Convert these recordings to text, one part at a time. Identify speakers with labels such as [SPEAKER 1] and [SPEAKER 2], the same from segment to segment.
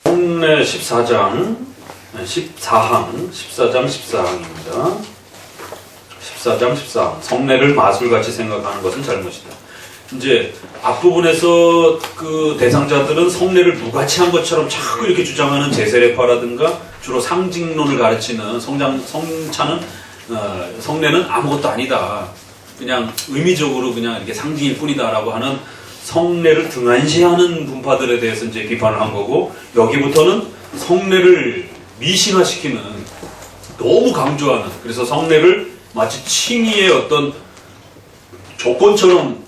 [SPEAKER 1] 성례 14장 14항입니다. 14장 14항. 성례를 마술같이 생각하는 것은 잘못이다. 이제 앞부분에서 그 대상자들은 성례를 무가치한 것처럼 자꾸 이렇게 주장하는 제세례파라든가 주로 상징론을 가르치는 성찬은 성례는 아무것도 아니다. 그냥 의미적으로 그냥 이렇게 상징일 뿐이다라고 하는 성례를 등한시하는 분파들에 대해서 이제 비판을 한 거고, 여기부터는 성례를 미신화시키는, 너무 강조하는, 그래서 성례를 마치 칭의의 어떤 조건처럼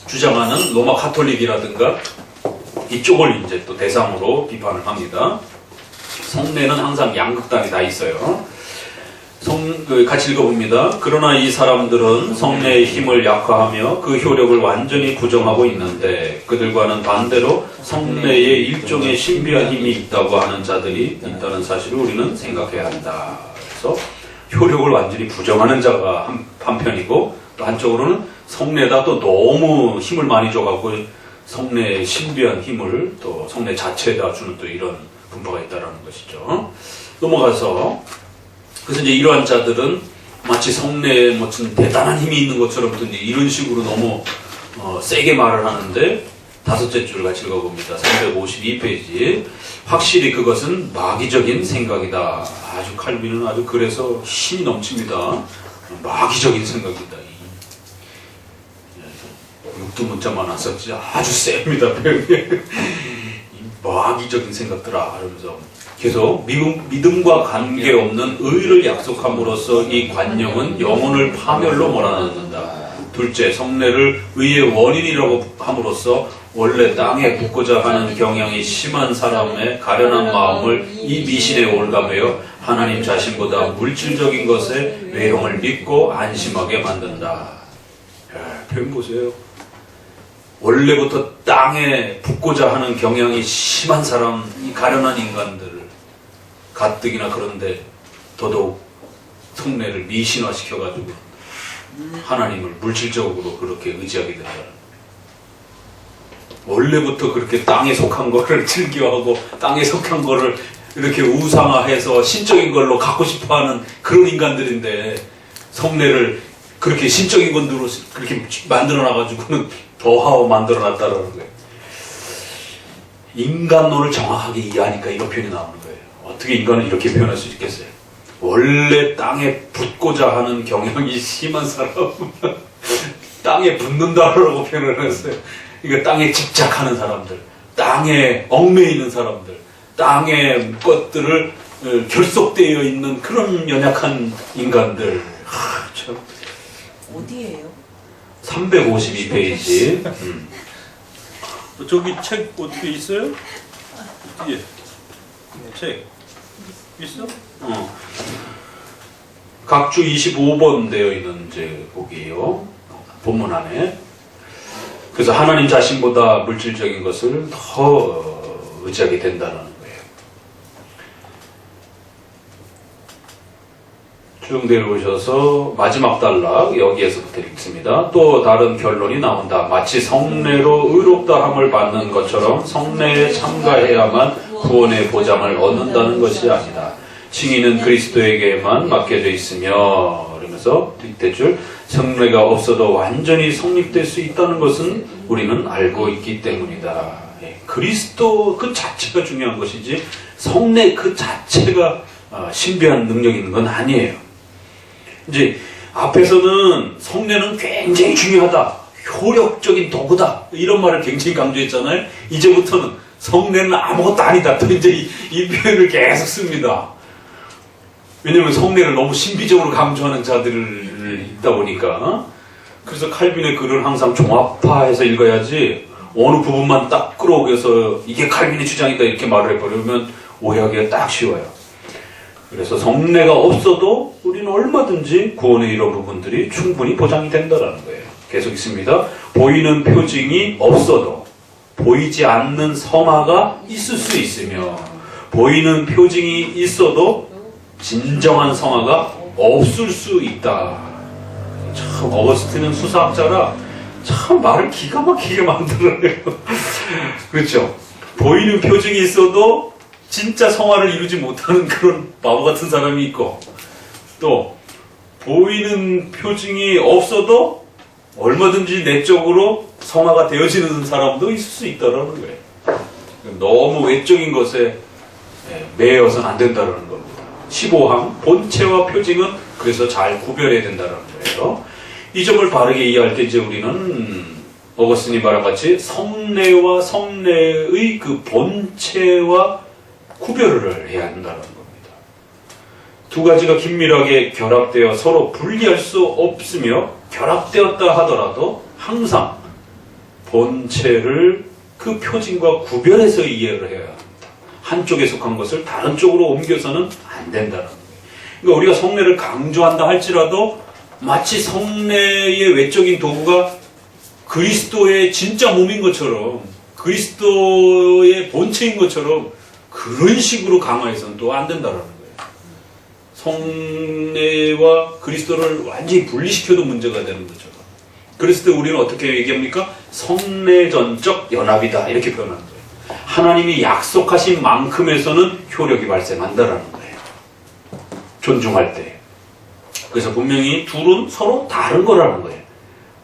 [SPEAKER 1] 주장하는 로마 카톨릭이라든가 이쪽을 이제 또 대상으로 비판을 합니다. 성례는 항상 양극단이 다 있어요. 같이 읽어봅니다. 그러나 이 사람들은 성례의 힘을 약화하며 그 효력을 완전히 부정하고 있는데, 그들과는 반대로 성례에 일종의 신비한 힘이 있다고 하는 자들이 있다는 사실을 우리는 생각해야 한다. 그래서 효력을 완전히 부정하는 자가 한편이고, 또 한쪽으로는 성례다 또 너무 힘을 많이 줘갖고 성례의 신비한 힘을 또 성례 자체에다 주는 또 이런 분파가 있다는 것이죠. 넘어가서, 그래서 이제 이러한 자들은 마치 성례에 무슨 대단한 힘이 있는 것처럼 이제 이런 식으로 너무 세게 말을 하는데, 다섯째 줄 같이 읽어봅니다. 352페이지. 확실히 그것은 마귀적인 생각이다. 아주 칼빈은 아주 그래서 힘이 넘칩니다. 마귀적인 생각이다. 육두 문자만 안 썼지 아주 셉니다. 마귀적인 생각들아 이러면서 계속 믿음과 관계없는 의를 약속함으로써 이 관념은 영혼을 파멸로 몰아넣는다. 둘째, 성례를 의의 원인이라고 함으로써 원래 땅에 붙고자 하는 경향이 심한 사람의 가련한 마음을 이 미신에 올가매어 하나님 자신보다 물질적인 것에 외형을 믿고 안심하게 만든다. 표현 보세요. 원래부터 땅에 붙고자 하는 경향이 심한 사람, 이 가련한 인간들을 가뜩이나 그런데 더더욱 성례를 미신화시켜가지고 하나님을 물질적으로 그렇게 의지하게 된다. 원래부터 그렇게 땅에 속한 거를 즐겨하고 땅에 속한 거를 이렇게 우상화해서 신적인 걸로 갖고 싶어하는 그런 인간들인데, 성례를 그렇게 신적인 건으로 그렇게 만들어놔가지고는 더하고 만들어놨다라는 거예요. 인간론을 정확하게 이해하니까 이런 표현이 나오는 거예요. 어떻게 인간을 이렇게 표현할 수 있겠어요? 원래 땅에 붙고자 하는 경향이 심한 사람, 땅에 붙는다라고 표현을 했어요. 그러니까 땅에 집착하는 사람들, 땅에 얽매이는 사람들, 땅의 것들을 결속되어 있는 그런 연약한 인간들. 참.
[SPEAKER 2] 어디예요?
[SPEAKER 1] 352페이지. 저기 책 어떻게 있어요? 뒤에 책 있어? 각주 25번 되어 있는 이제 곡이에요. 본문 안에. 그래서 하나님 자신보다 물질적인 것을 더 의지하게 된다는 거예요. 쭉 내려오셔서 마지막 단락 여기에서부터 읽습니다. 또 다른 결론이 나온다. 마치 성례로 의롭다함을 받는 것처럼 성례에 참가해야만 구원의 보장을 얻는다는 것이 아니다. 칭의는 그리스도에게만 맡겨져 있으며, 그러면서 뒷대줄 성례가 없어도 완전히 성립될 수 있다는 것은 우리는 알고 있기 때문이다. 그리스도 그 자체가 중요한 것이지 성례 그 자체가 신비한 능력이 있는 건 아니에요. 이제 앞에서는 성례는 굉장히 중요하다, 효력적인 도구다, 이런 말을 굉장히 강조했잖아요. 이제부터는 성례는 아무것도 아니다, 또 이제 이 표현을 계속 씁니다. 왜냐면 성례를 너무 신비적으로 강조하는 자들이 있다 보니까. 그래서 칼빈의 글을 항상 종합화해서 읽어야지 어느 부분만 딱 끌어오게서 이게 칼빈의 주장이다 이렇게 말을 해버리면 오해하기가 딱 쉬워요. 그래서 성례가 없어도 우리는 얼마든지 구원의 이런 부분들이 충분히 보장이 된다는 거예요. 계속 있습니다. 보이는 표징이 없어도 보이지 않는 성화가 있을 수 있으며, 보이는 표징이 있어도 진정한 성화가 없을 수 있다. 참 어거스틴은 수사학자라 참 말을 기가 막히게 만들어내요. 그렇죠? 보이는 표징이 있어도 진짜 성화를 이루지 못하는 그런 바보 같은 사람이 있고, 또 보이는 표징이 없어도 얼마든지 내적으로 성화가 되어지는 사람도 있을 수 있다는 거예요. 너무 외적인 것에 매여서는 안 된다는 겁니다. 15항 본체와 표징은 그래서 잘 구별해야 된다는 거예요. 이 점을 바르게 이해할 때 이제 우리는 어거스틴이 말한 같이 성례와 성례의 그 본체와 구별을 해야 한다는 겁니다. 두 가지가 긴밀하게 결합되어 서로 분리할 수 없으며 결합되었다 하더라도 항상 본체를 그 표징과 구별해서 이해를 해야 합니다. 한쪽에 속한 것을 다른 쪽으로 옮겨서는 안 된다는 거예요. 그러니까 우리가 성례를 강조한다 할지라도 마치 성례의 외적인 도구가 그리스도의 진짜 몸인 것처럼, 그리스도의 본체인 것처럼 그런 식으로 강화해서는 또 안 된다는 거예요. 성례와 그리스도를 완전히 분리시켜도 문제가 되는 거죠. 그랬을 때 우리는 어떻게 얘기합니까? 성례전적 연합이다, 이렇게 표현하는 거예요. 하나님이 약속하신 만큼에서는 효력이 발생한다라는 거예요. 존중할 때. 그래서 분명히 둘은 서로 다른 거라는 거예요.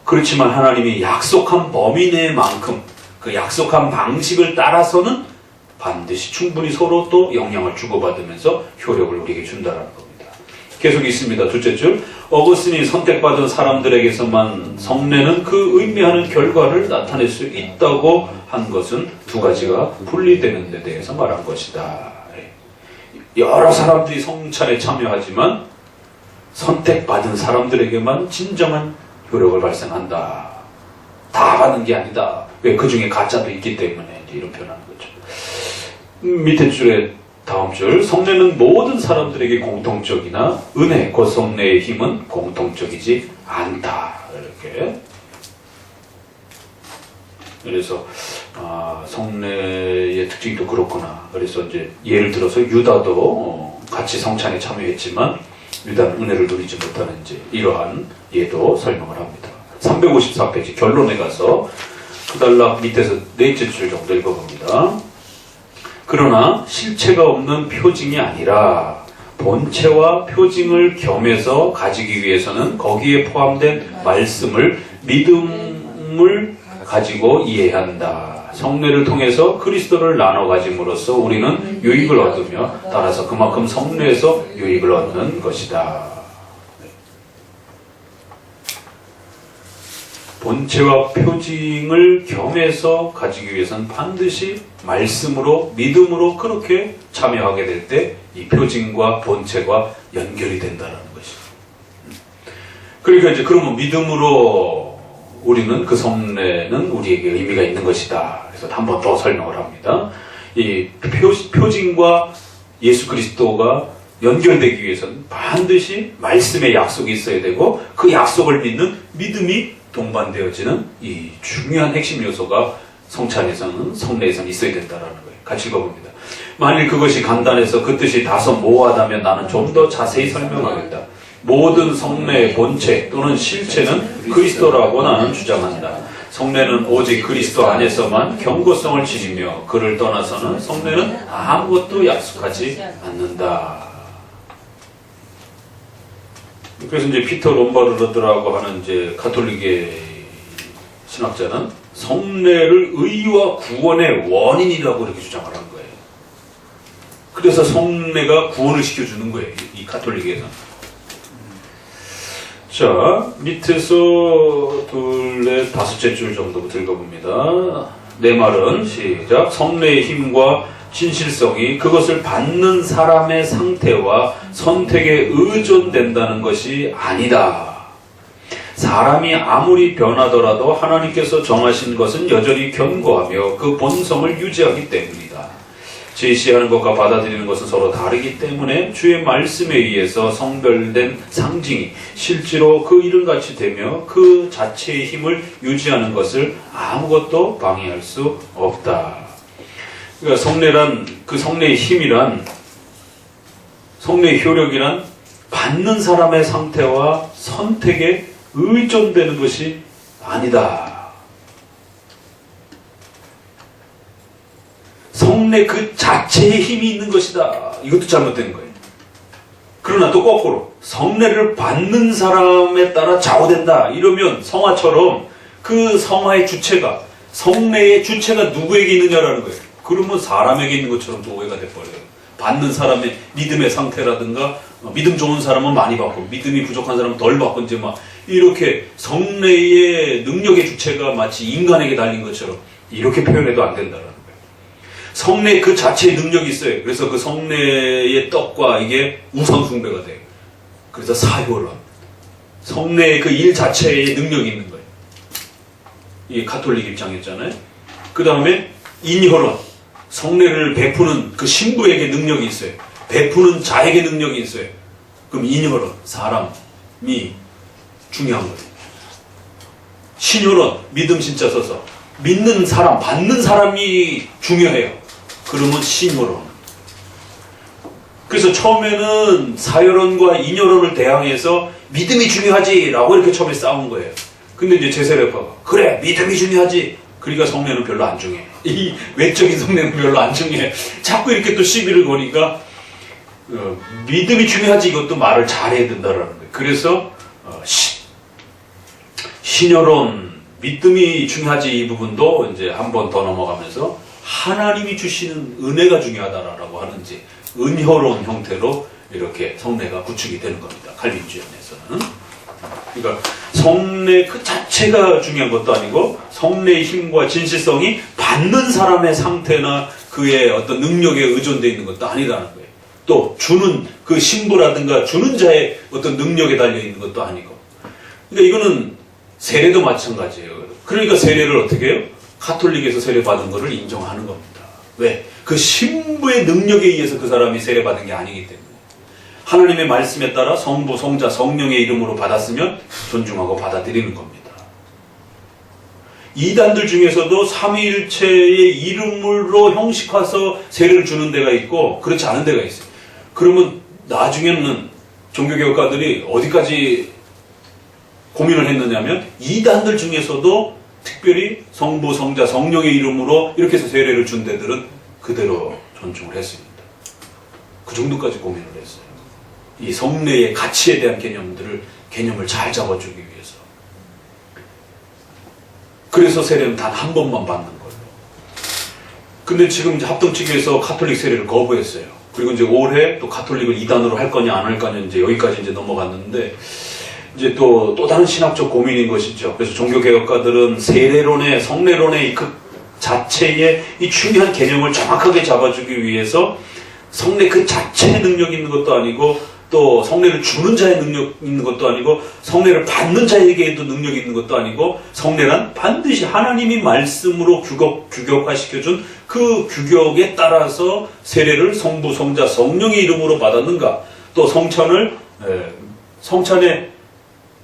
[SPEAKER 1] 그렇지만 하나님이 약속한 범위 내만큼 그 약속한 방식을 따라서는 반드시 충분히 서로 또 영향을 주고받으면서 효력을 우리에게 준다는 겁니다. 계속 있습니다. 둘째 줄, 어거스틴이 선택받은 사람들에게서만 성례는 그 의미하는 결과를 나타낼 수 있다고 한 것은 두 가지가 분리되는 데 대해서 말한 것이다. 여러 사람들이 성찬에 참여하지만 선택받은 사람들에게만 진정한 효력을 발생한다. 다 받는 게 아니다. 왜? 그 중에 가짜도 있기 때문에 이런 표현하는 거죠. 밑에 줄에 다음 줄, 성례는 모든 사람들에게 공통적이나 은혜, 곧 성례의 힘은 공통적이지 않다. 이렇게. 그래서 성례의 특징이 또 그렇구나. 그래서 이제 예를 들어서 유다도 같이 성찬에 참여했지만 유다는 은혜를 누리지 못하는 이제 이러한 예도 설명을 합니다. 354페이지 결론에 가서 그 단락 밑에서 넷째 줄 정도 읽어봅니다. 그러나 실체가 없는 표징이 아니라 본체와 표징을 겸해서 가지기 위해서는 거기에 포함된 말씀을 믿음을 가지고 이해해야 한다. 성례를 통해서 그리스도를 나눠 가짐으로써 우리는 유익을 얻으며 따라서 그만큼 성례에서 유익을 얻는 것이다. 본체와 표징을 겸해서 가지기 위해서는 반드시 말씀으로, 믿음으로 그렇게 참여하게 될 때 이 표징과 본체가 연결이 된다는 것이죠. 그러니까 이제 그러면 믿음으로 우리는 그 성례는 우리에게 의미가 있는 것이다. 그래서 한 번 더 설명을 합니다. 이 표징과 예수 그리스도가 연결되기 위해서는 반드시 말씀의 약속이 있어야 되고 그 약속을 믿는 믿음이 동반되어지는 이 중요한 핵심 요소가 성찬에서는 성례에서는 있어야 된다는 거예요. 같이 읽어봅니다. 만일 그것이 간단해서 그 뜻이 다소 모호하다면 나는 좀 더 자세히 설명하겠다. 모든 성례의 본체 또는 실체는 그리스도라고 나는 주장한다. 성례는 오직 그리스도 안에서만 경고성을 지니며 그를 떠나서는 성례는 아무것도 약속하지 않는다. 그래서 이제 피터 롬바르드라고 하는 이제 가톨릭의 신학자는 성례를 의와 구원의 원인이라고 이렇게 주장을 한 거예요. 그래서 성례가 구원을 시켜주는 거예요. 이 가톨릭에서. 자, 밑에서 둘, 넷, 다섯째 줄 정도부터 읽어봅니다. 내 말은 시작. 성례의 힘과 진실성이 그것을 받는 사람의 상태와 선택에 의존된다는 것이 아니다. 사람이 아무리 변하더라도 하나님께서 정하신 것은 여전히 견고하며 그 본성을 유지하기 때문이다. 제시하는 것과 받아들이는 것은 서로 다르기 때문에 주의 말씀에 의해서 성별된 상징이 실제로 그 이름같이 되며 그 자체의 힘을 유지하는 것을 아무것도 방해할 수 없다. 그러니까 성례란, 그 성례의 힘이란, 성례의 효력이란 받는 사람의 상태와 선택에 의존되는 것이 아니다. 성내 그 자체에 힘이 있는 것이다. 이것도 잘못된 거예요. 그러나 또 거꾸로 성례를 받는 사람에 따라 좌우된다. 이러면 성화처럼 그 성화의 주체가, 성례의 주체가 누구에게 있느냐라는 거예요. 그러면 사람에게 있는 것처럼 또 오해가 돼버려요. 받는 사람의 믿음의 상태라든가, 믿음 좋은 사람은 많이 받고 믿음이 부족한 사람은 덜 받고, 이제 막 이렇게 성례의 능력의 주체가 마치 인간에게 달린 것처럼 이렇게 표현해도 안 된다라는 거예요. 성례 그 자체의 능력이 있어요. 그래서 그 성례의 떡과 이게 우상숭배가 돼요. 그래서 사효론, 성례의 그 일 자체의 능력이 있는 거예요. 이게 가톨릭 입장이었잖아요. 그 다음에 인효론, 성례를 베푸는 그 신부에게 능력이 있어요. 베푸는 자에게 능력이 있어요. 그럼 인효론, 사람이 중요한 거예요. 신효론, 믿음 진짜 써서 믿는 사람, 받는 사람이 중요해요. 그러면 신효론. 그래서 처음에는 사효론과 인효론을 대항해서 믿음이 중요하지라고 이렇게 처음에 싸운 거예요. 근데 이제 제세례파가 그래, 믿음이 중요하지. 그러니까 성례는 별로 안 중요해. 이 외적인 성례는 별로 안 중요해. 자꾸 이렇게 또 시비를 거니까 믿음이 중요하지, 이것도 말을 잘해야 된다라는 거예요. 그래서 신효론, 믿음이 중요하지, 이 부분도 이제 한 번 더 넘어가면서 하나님이 주시는 은혜가 중요하다라고 하는지 은효론 형태로 이렇게 성례가 구축이 되는 겁니다. 칼빈주의안에서는. 그러니까 성례 그 자체가 중요한 것도 아니고 성례의 힘과 진실성이 받는 사람의 상태나 그의 어떤 능력에 의존되어 있는 것도 아니라는 거예요. 또 주는 그 신부라든가 주는 자의 어떤 능력에 달려 있는 것도 아니고. 그러니까 이거는 세례도 마찬가지예요. 그러니까 세례를 어떻게 해요? 가톨릭에서 세례 받은 것을 인정하는 겁니다. 왜? 그 신부의 능력에 의해서 그 사람이 세례 받은 게 아니기 때문에. 하나님의 말씀에 따라 성부, 성자, 성령의 이름으로 받았으면 존중하고 받아들이는 겁니다. 이단들 중에서도 삼위일체의 이름으로 형식화해서 세례를 주는 데가 있고 그렇지 않은 데가 있어요. 그러면 나중에는 종교개혁가들이 어디까지 고민을 했느냐면 이단들 중에서도 특별히 성부, 성자, 성령의 이름으로 이렇게 해서 세례를 준 데들은 그대로 존중을 했습니다. 그 정도까지 고민을 했어요. 이 성례의 가치에 대한 개념을 잘 잡아주기 위해서. 그래서 세례는 단 한 번만 받는 걸로. 근데 지금 이제 합동 측에서 가톨릭 세례를 거부했어요. 그리고 이제 올해 또 가톨릭을 이단으로 할 거냐 안 할 거냐 이제 여기까지 이제 넘어갔는데, 이제 또 다른 신학적 고민인 것이죠. 그래서 종교개혁가들은 세례론의, 성례론의 그 자체의 이 중요한 개념을 정확하게 잡아주기 위해서 성례 그 자체의 능력이 있는 것도 아니고 또 성례를 주는 자의 능력이 있는 것도 아니고 성례를 받는 자에게도 능력이 있는 것도 아니고 성례란 반드시 하나님이 말씀으로 규격화시켜준 그 규격에 따라서 세례를 성부, 성자, 성령의 이름으로 받았는가, 또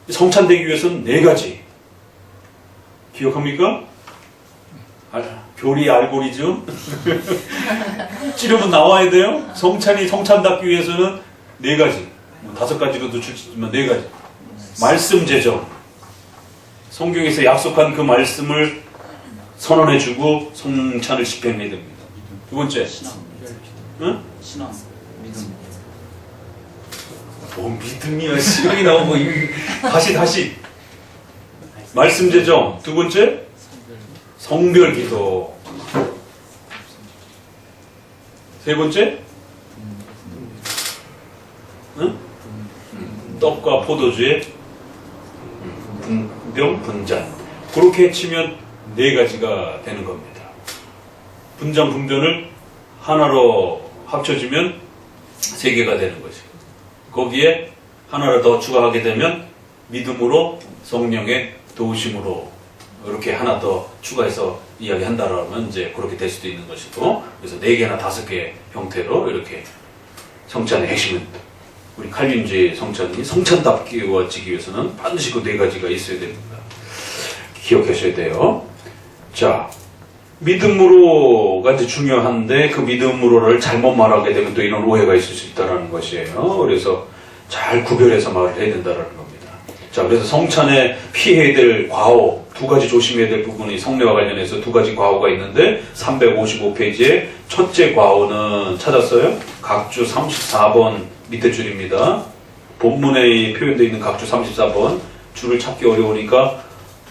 [SPEAKER 1] 성찬되기 위해서는 4가지. 기억합니까? 교리 알고리즘? 찌르면 나와야 돼요? 성찬답기 위해서는 4가지. 5가지로도 줄지만 4가지. 말씀 제정. 성경에서 약속한 그 말씀을 선언해주고 성찬을 집행해야 됩니다. 2번째. 응?
[SPEAKER 3] 신앙, 믿음.
[SPEAKER 1] 뭐 믿음이야, 신앙이 나오고 다시 말씀 제정. 2번째 성별 기도. 3번째 응? 떡과 포도주의 분병 분잔. 그렇게 치면 4가지가 되는 겁니다. 분잔 분변을 하나로 합쳐지면 3개가 되는 거죠. 거기에 하나를 더 추가하게 되면 믿음으로 성령의 도우심으로 이렇게 하나 더 추가해서 이야기한다라면 이제 그렇게 될 수도 있는 것이고, 그래서 4개나 5개 형태로 이렇게 성찬의 핵심은, 우리 칼빈주의 성찬이 성찬답게워지기 위해서는 반드시 그 4가지가 있어야 됩니다. 기억하셔야 돼요. 자, 믿음으로가 이제 중요한데 그 믿음으로를 잘못 말하게 되면 또 이런 오해가 있을 수 있다는 것이에요. 그래서 잘 구별해서 말을 해야 된다는 겁니다. 자, 그래서 성찬에 피해야 될 과오, 두 가지 조심해야 될 부분이 성례와 관련해서 두 가지 과오가 있는데 355페이지에 첫째 과오는 찾았어요? 각주 34번 밑에 줄입니다. 본문에 표현되어 있는 각주 34번 줄을 찾기 어려우니까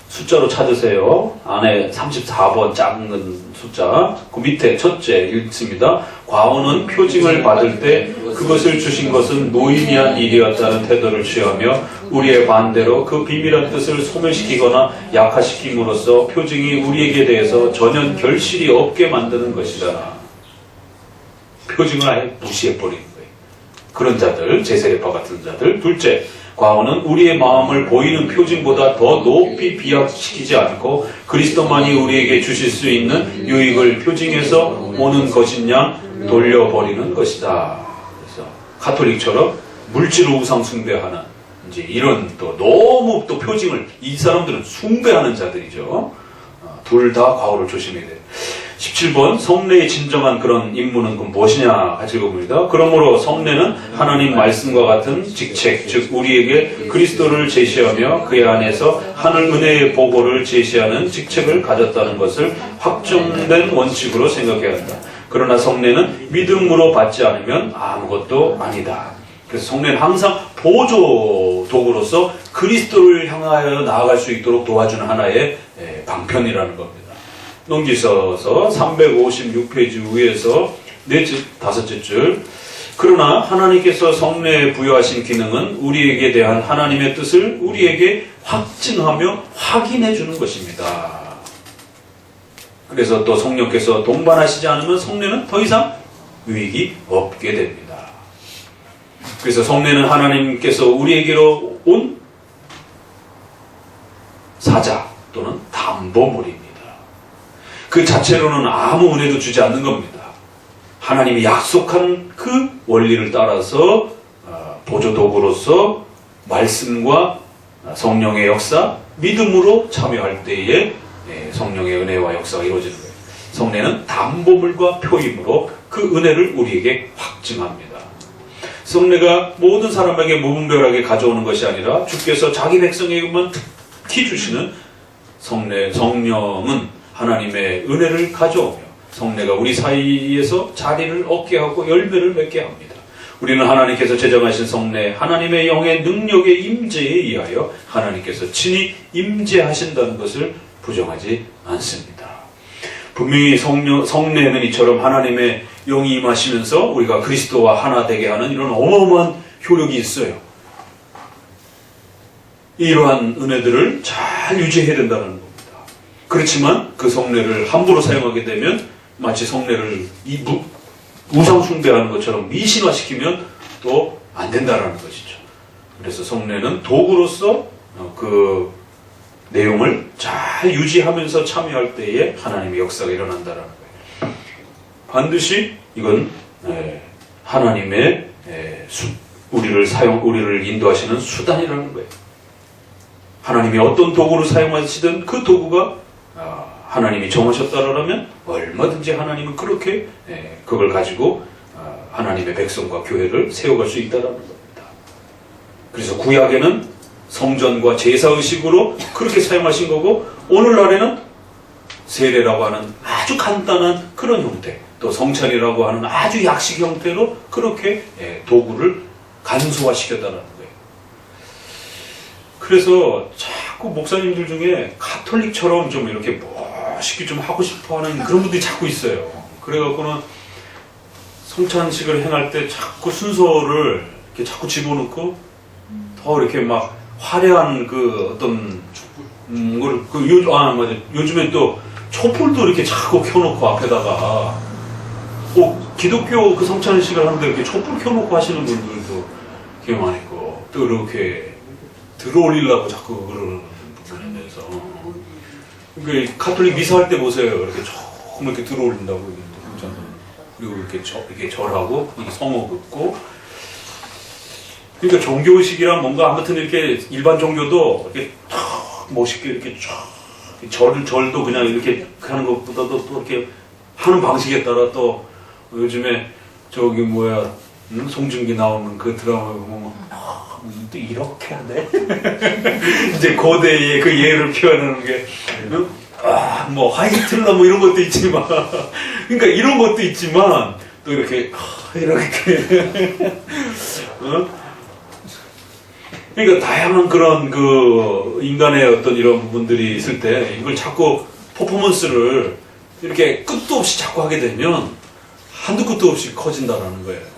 [SPEAKER 1] 숫자로 찾으세요. 안에 34번 작은 숫자 그 밑에 첫째 읽습니다. 과오는 표징을 받을 때 그것을 주신 것은 노인이한 일이었다는 태도를 취하며 우리의 반대로 그 비밀한 뜻을 소멸시키거나 약화시킴으로써 표징이 우리에게 대해서 전혀 결실이 없게 만드는 것이다. 표징을 아예 무시해버리는 거예요. 그런 자들, 제세례파 같은 자들. 둘째, 과오는 우리의 마음을 보이는 표징보다 더 높이 비약시키지 않고 그리스도만이 우리에게 주실 수 있는 유익을 표징에서 오는 것인 양 돌려버리는 것이다. 그래서 가톨릭처럼 물질을 우상 숭배하는 이제 이런 또 너무 또 표징을 이 사람들은 숭배하는 자들이죠. 둘 다 과오를 조심해야 돼요. 17번 성례의 진정한 그런 임무는 그럼 무엇이냐 같이 읽어봅니다. 그러므로 성례는 하나님 말씀과 같은 직책, 즉 우리에게 그리스도를 제시하며 그의 안에서 하늘 은혜의 보고를 제시하는 직책을 가졌다는 것을 확정된 원칙으로 생각해야 한다. 그러나 성례는 믿음으로 받지 않으면 아무것도 아니다. 그래서 성례는 항상 보조 도구로서 그리스도를 향하여 나아갈 수 있도록 도와주는 하나의 방편이라는 겁니다. 넘기셔서 356페이지 위에서 다섯째 줄. 그러나 하나님께서 성례에 부여하신 기능은 우리에게 대한 하나님의 뜻을 우리에게 확증하며 확인해 주는 것입니다. 그래서 또 성령께서 동반하시지 않으면 성례는 더 이상 유익이 없게 됩니다. 그래서 성례는 하나님께서 우리에게로 온 사자 또는 담보물입니다. 그 자체로는 아무 은혜도 주지 않는 겁니다. 하나님이 약속한 그 원리를 따라서 보조도구로서 말씀과 성령의 역사, 믿음으로 참여할 때에 성령의 은혜와 역사가 이루어지는 거예요. 성례는 담보물과 표임으로 그 은혜를 우리에게 확증합니다. 성례가 모든 사람에게 무분별하게 가져오는 것이 아니라 주께서 자기 백성에게만 특히 주시는 성령은 하나님의 은혜를 가져오며 성례가 우리 사이에서 자리를 얻게 하고 열매를 맺게 합니다. 우리는 하나님께서 제정하신 성례, 하나님의 영의 능력의 임재에 의하여 하나님께서 친히 임재하신다는 것을 부정하지 않습니다. 분명히 성례는 이처럼 하나님의 영이 임하시면서 우리가 그리스도와 하나 되게 하는 이런 어마어마한 효력이 있어요. 이러한 은혜들을 잘 유지해야 된다는 겁니다. 그렇지만 그 성례를 함부로 사용하게 되면 마치 성례를 우상 숭배하는 것처럼 미신화시키면 또 안 된다는 것이죠. 그래서 성례는 도구로서 그 내용을 잘 유지하면서 참여할 때에 하나님의 역사가 일어난다는 거예요. 반드시 이건 하나님의 우리를 인도하시는 수단이라는 거예요. 하나님이 어떤 도구를 사용하시든 그 도구가 하나님이 정하셨다라면 얼마든지 하나님은 그렇게 그걸 가지고 하나님의 백성과 교회를 세워갈 수 있다는 겁니다. 그래서 구약에는 성전과 제사의식으로 그렇게 사용하신 거고 오늘날에는 세례라고 하는 아주 간단한 그런 형태, 또 성찬이라고 하는 아주 약식 형태로 그렇게 도구를 간소화시켰다는 거예요. 그래서 자꾸 목사님들 중에 가톨릭처럼 좀 이렇게 멋있게 좀 하고 싶어 하는 그런 분들이 자꾸 있어요. 그래갖고는 성찬식을 행할 때 자꾸 순서를 이렇게 자꾸 집어넣고 더 이렇게 막 화려한 그 어떤 맞아. 요즘엔 또 촛불도 이렇게 자꾸 켜놓고 앞에다가 기독교 그 성찬식을 하는데 이렇게 촛불 켜놓고 하시는 분들도 되게 많이 있고 또 이렇게 들어올리려고 자꾸 그러는 분들에서 그러니까 가톨릭 미사할 때 보세요. 이렇게 조금 이렇게 들어올린다고 그리고 이렇게 절하고 성호 긋고 그러니까 종교의식이랑 뭔가 아무튼 이렇게 일반 종교도 이렇게 멋있게 이렇게 절도 그냥 이렇게 하는 것보다도 또 이렇게 하는 방식에 따라 또 요즘에 송중기 나오는 그 드라마 보면 또 이렇게 하네. 이제 고대의 그 예를 표현하는 게, 뭐 화이트러 뭐 이런 것도 있지만, 그러니까 이런 것도 있지만 또 이렇게 그러니까 다양한 그런 그 인간의 어떤 이런 부분들이 있을 때 이걸 자꾸 퍼포먼스를 이렇게 끝도 없이 자꾸 하게 되면 한두 끝도 없이 커진다라는 거예요.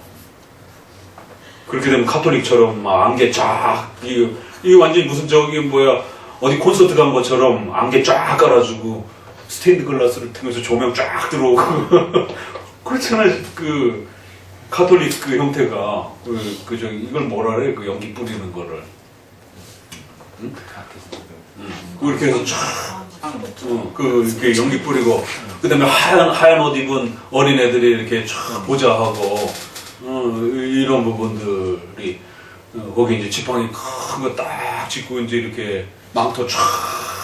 [SPEAKER 1] 그렇게 되면 카톨릭처럼 막 안개 쫙, 이게 완전히 무슨 저기 뭐야, 어디 콘서트 간 것처럼 안개 쫙 깔아주고, 스테인드 글라스를 통해서 조명 쫙 들어오고, 그렇잖아요. 그, 카톨릭 그 형태가, 이걸 뭐라 그래? 그 연기 뿌리는 거를. 응? 그렇게 해서 쫙, 이렇게 연기 뿌리고, 그 다음에 하얀 옷 입은 어린애들이 이렇게 쫙 보자하고, 이런 부분들이, 거기 이제 지팡이 큰 거 딱 짚고 이제 이렇게 망토 쫙,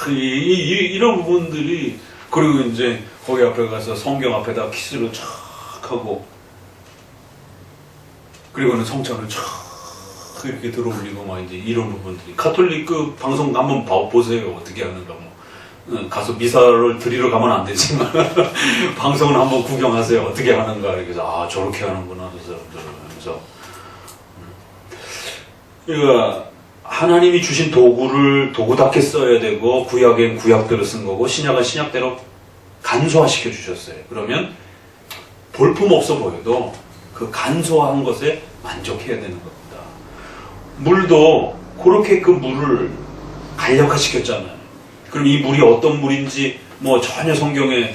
[SPEAKER 1] 이런 부분들이, 그리고 이제 거기 앞에 가서 성경 앞에다 키스를 쫙 하고, 그리고는 성찬을 쫙 이렇게 들어올리고 막 이제 이런 부분들이. 카톨릭 그 방송 한번 보세요. 어떻게 하는가 뭐. 가서 미사를 드리러 가면 안 되지만 방송을 한번 구경하세요. 어떻게 하는가. 그래서 저렇게 하는구나 저 사람들 하면서. 그러니까 하나님이 주신 도구를 도구답게 써야 되고, 구약엔 구약대로 쓴 거고 신약은 신약대로 간소화시켜 주셨어요. 그러면 볼품 없어 보여도 그 간소한 것에 만족해야 되는 겁니다. 물도 그렇게 그 물을 간략화시켰잖아요. 그럼 이 물이 어떤 물인지 뭐 전혀 성경에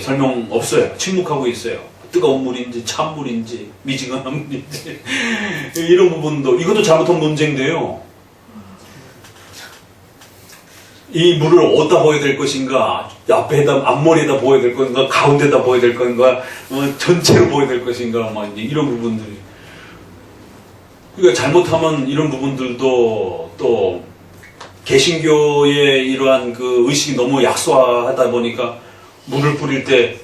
[SPEAKER 1] 설명 없어요. 침묵하고 있어요. 뜨거운 물인지 찬물인지 미지근한 물인지 이런 부분도, 이것도 잘못하면 논쟁돼요. 이 물을 어디다 부어야 될 것인가, 앞에다, 앞머리에다 부어야 될 건가, 가운데다 부어야 될 건가, 전체로 부어야 될 것인가, 막 이제 이런 부분들이. 그러니까 잘못하면 이런 부분들도 또 개신교의 이러한 그 의식이 너무 약소하다 보니까 물을 뿌릴 때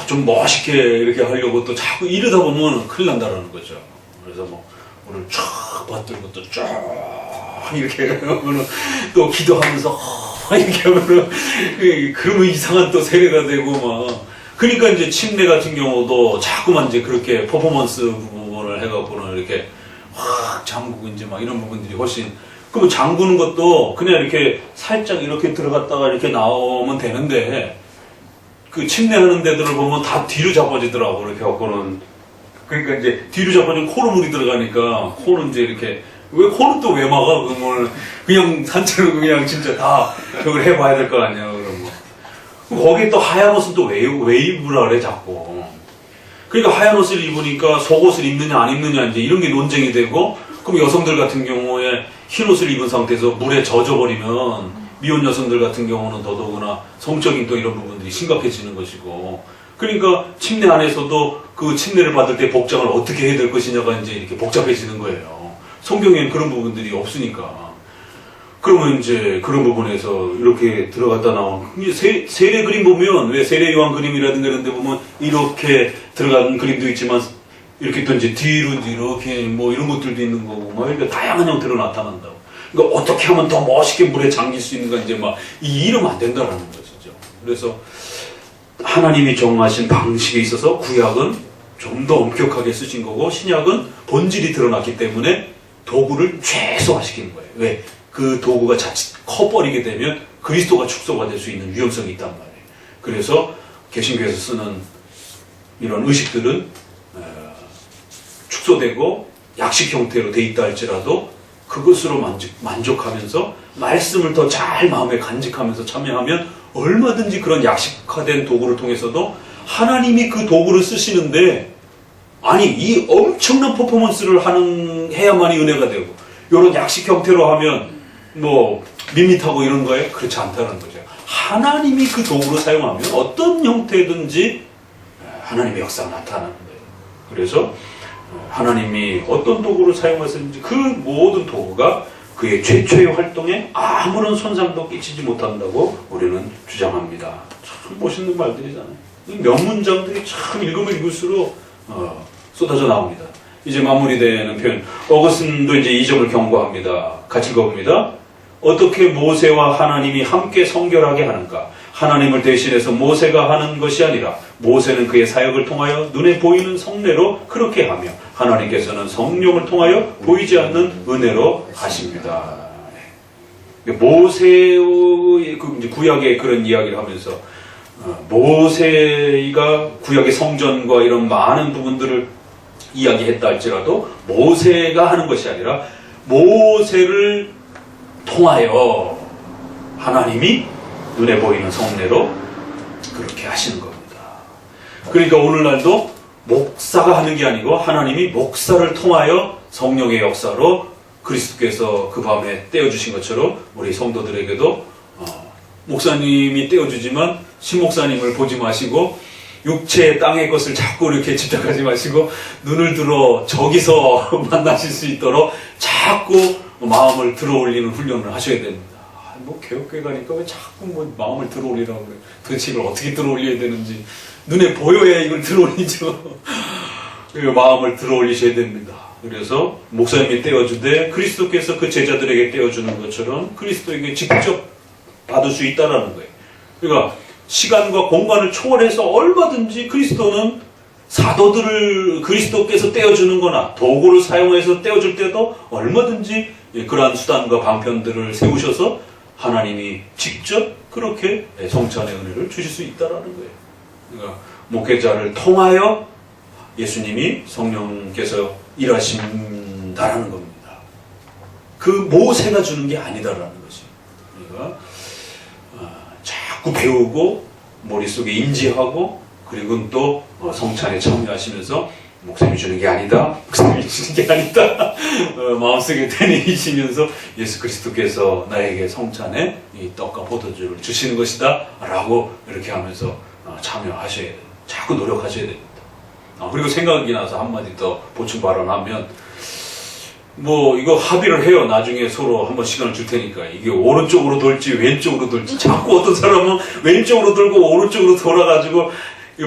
[SPEAKER 1] 좀 멋있게 이렇게 하려고 또 자꾸 이러다 보면 큰일 난다라는 거죠. 그래서 뭐 물을 쫙 받들고 또 쫙 이렇게 하면은 또 기도하면서 이렇게 하면은 그러면 이상한 또 세례가 되고 막. 그러니까 이제 침례 같은 경우도 자꾸만 이제 그렇게 퍼포먼스 부분을 해갖고는 이렇게 확 잠그고 이제 막 이런 부분들이 훨씬. 그럼 잠그는 것도 그냥 이렇게 살짝 이렇게 들어갔다가 이렇게 나오면 되는데, 그 침례하는 데들을 보면 다 뒤로 잡아지더라고. 이렇게 갖고는. 그러니까 이제 뒤로 잡아지면 코로 물이 들어가니까 코는 이제 이렇게, 왜 코는 또 왜 막아? 그러면 그냥 산채로 그냥 진짜 다 저걸 해봐야 될 거 아니야. 그런 거. 거기에 또 하얀 옷은 또 왜 입으라 그래 자꾸. 그러니까 하얀 옷을 입으니까 속옷을 입느냐 안 입느냐 이제 이런 게 논쟁이 되고, 그럼 여성들 같은 경우에 흰 옷을 입은 상태에서 물에 젖어버리면 미혼 여성들 같은 경우는 더더구나 성적인 또 이런 부분들이 심각해지는 것이고, 그러니까 침례 안에서도 그 침례를 받을 때 복장을 어떻게 해야 될 것이냐가 이제 이렇게 복잡해지는 거예요. 성경에는 그런 부분들이 없으니까. 그러면 이제 그런 부분에서 이렇게 들어갔다 나온, 세례 그림 보면, 왜 세례 요한 그림이라든가 이런 데 보면 이렇게 들어간 그림도 있지만 이렇게 또 이제 뒤로 이렇게 뭐 이런 것들도 있는 거고, 막 이렇게 다양한 형태로 나타난다고. 그러니까 어떻게 하면 더 멋있게 물에 잠길 수 있는가, 이제 막 이러면 안 된다라는 것이죠. 그래서 하나님이 정하신 방식에 있어서 구약은 좀 더 엄격하게 쓰신 거고, 신약은 본질이 드러났기 때문에 도구를 최소화시키는 거예요. 왜? 그 도구가 자칫 커버리게 되면 그리스도가 축소가 될 수 있는 위험성이 있단 말이에요. 그래서 개신교에서 쓰는 이런 의식들은 축소되고 약식 형태로 돼 있다 할지라도 그것으로 만족하면서 말씀을 더 잘 마음에 간직하면서 참여하면 얼마든지 그런 약식화된 도구를 통해서도 하나님이 그 도구를 쓰시는데, 아니 이 엄청난 퍼포먼스를 해야만이 은혜가 되고, 이런 약식 형태로 하면 뭐 밋밋하고 이런 거에 그렇지 않다는 거죠. 하나님이 그 도구를 사용하면 어떤 형태든지 하나님의 역사가 나타나는 거예요. 그래서 하나님이 어떤 도구를 사용하셨는지 그 모든 도구가 그의 최초의 활동에 아무런 손상도 끼치지 못한다고 우리는 주장합니다. 참 멋있는 말들이잖아요. 이 명문장들이 참 읽으면 읽을수록 쏟아져 나옵니다. 이제 마무리되는 표현. 어거스틴도 이제 이 점을 경고합니다. 같이 읽어봅니다. 어떻게 모세와 하나님이 함께 성결하게 하는가? 하나님을 대신해서 모세가 하는 것이 아니라 모세는 그의 사역을 통하여 눈에 보이는 성례로 그렇게 하며 하나님께서는 성령을 통하여 보이지 않는 은혜로 하십니다. 모세의 구약의 그런 이야기를 하면서 모세가 구약의 성전과 이런 많은 부분들을 이야기했다 할지라도 모세가 하는 것이 아니라 모세를 통하여 하나님이 눈에 보이는 성례로 그렇게 하시는 겁니다. 그러니까 오늘날도 목사가 하는 게 아니고 하나님이 목사를 통하여 성령의 역사로 그리스도께서 그 밤에 떼어주신 것처럼 우리 성도들에게도 목사님이 떼어주지만 신목사님을 보지 마시고 육체의 땅의 것을 자꾸 이렇게 집착하지 마시고 눈을 들어 저기서 만나실 수 있도록 자꾸 마음을 들어 올리는 훈련을 하셔야 됩니다. 뭐 개혁교회 가니까 왜 자꾸 뭐 마음을 들어 올리라고 그래. 도대체 이걸 어떻게 들어 올려야 되는지 눈에 보여야 이걸 들어 올리죠. 마음을 들어 올리셔야 됩니다. 그래서 목사님이 떼어주되 그리스도께서 그 제자들에게 떼어주는 것처럼 그리스도에게 직접 받을 수 있다라는 거예요. 그러니까 시간과 공간을 초월해서 얼마든지 그리스도는 사도들을 그리스도께서 떼어주는 거나 도구를 사용해서 떼어줄 때도 얼마든지 그러한 수단과 방편들을 세우셔서 하나님이 직접 그렇게 성찬의 은혜를 주실 수 있다라는 거예요. 그러니까 목회자를 통하여 예수님이 성령께서 일하신다라는 겁니다. 그 모세가 주는 게 아니다라는 거죠. 그러니까 자꾸 배우고 머릿속에 인지하고 그리고 또 성찬에 참여하시면서 목사님이 주는 게 아니다. 목사님이 주는 게 아니다. 마음속에 되뇌이시면서 예수 그리스도께서 나에게 성찬에 이 떡과 포도주를 주시는 것이다. 라고 이렇게 하면서 참여하셔야 돼요. 자꾸 노력하셔야 됩니다. 그리고 생각이 나서 한마디 더 보충 발언하면 뭐 이거 합의를 해요. 나중에 서로 한번 시간을 줄 테니까 이게 오른쪽으로 돌지 왼쪽으로 돌지 자꾸 어떤 사람은 왼쪽으로 돌고 오른쪽으로 돌아가지고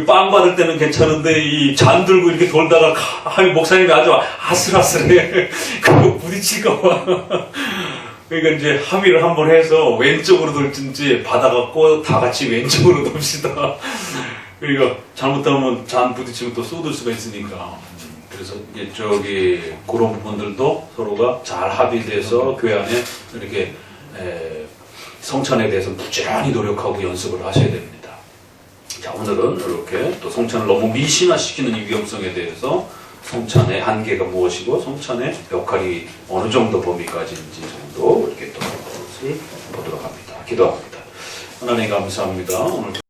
[SPEAKER 1] 빵 받을 때는 괜찮은데 이 잔 들고 이렇게 돌다가 목사님이 아주 아슬아슬해. 그거 부딪힐까 봐. 그러니까 이제 합의를 한번 해서 왼쪽으로 돌든지 받아갖고 다 같이 왼쪽으로 돕시다. 그러니까 잘못하면 잔 부딪히면 또 쏟을 수가 있으니까. 그래서 이제 그런 부분들도 서로가 잘 합의돼서 교회 안에 이렇게 성찬에 대해서 부지런히 노력하고 연습을 하셔야 됩니다. 자, 오늘은 이렇게 또 성찬을 너무 미신화시키는 이 위험성에 대해서 성찬의 한계가 무엇이고 성찬의 역할이 어느 정도 범위까지인지 정도 이렇게 또 그것을 보도록 합니다. 기도합니다. 하나님 감사합니다. 오늘